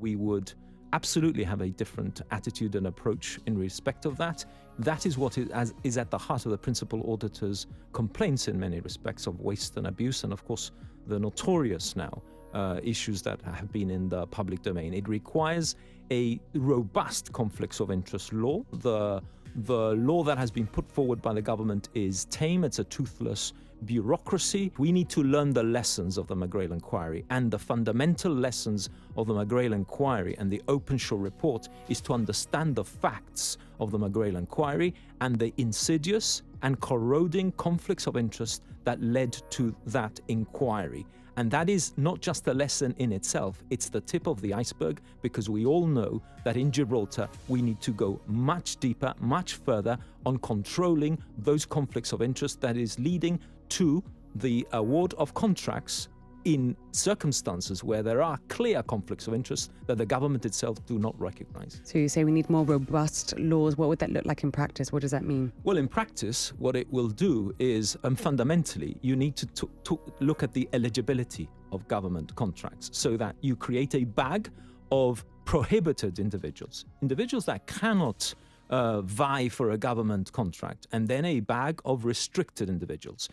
we would absolutely have a different attitude and approach in respect of that. That is what is at the heart of the principal auditor's complaints in many respects of waste and abuse, and of course the notorious now issues that have been in the public domain. It requires a robust conflicts of interest law. The law that has been put forward by the government is tame. It's a toothless bureaucracy. We need to learn the lessons of the McGrail inquiry, and the fundamental lessons of the McGrail inquiry and the Openshaw report is to understand the facts of the McGrail inquiry and the insidious and corroding conflicts of interest that led to that inquiry. And that is not just a lesson in itself, it's the tip of the iceberg, because we all know that in Gibraltar we need to go much deeper, much further on controlling those conflicts of interest that is leading to the award of contracts in circumstances where there are clear conflicts of interest that the government itself do not recognize. So you say we need more robust laws. What would that look like in practice? What does that mean? Well, in practice, what it will do is, fundamentally, you need to look at the eligibility of government contracts so that you create a bag of prohibited individuals that cannot vie for a government contract, and then a bag of restricted individuals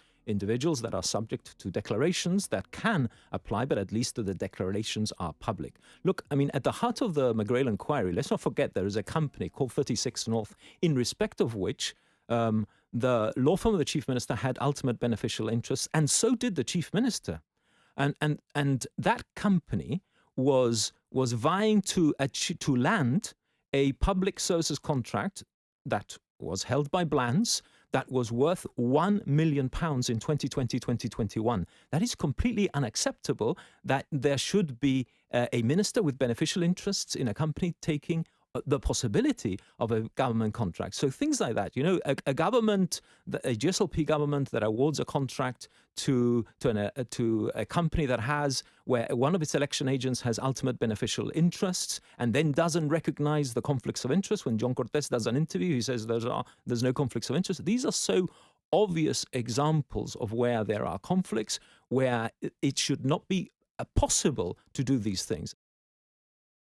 that are subject to declarations that can apply, but at least the declarations are public. Look, I mean, at the heart of the McGrail inquiry, let's not forget there is a company called 36 North, in respect of which the law firm of the chief minister had ultimate beneficial interests, and so did the chief minister. And that company was vying to land a public services contract that was held by Blands, that was worth £1 million in 2020-2021. That is completely unacceptable, that there should be a minister with beneficial interests in a company taking the possibility of a government contract. So things like that, a government, a GSLP government that awards a contract to a company that has, where one of its election agents has ultimate beneficial interests, and then doesn't recognize the conflicts of interest. When John Cortes does an interview, he says there's no conflicts of interest. These are so obvious examples of where there are conflicts, where it should not be possible to do these things.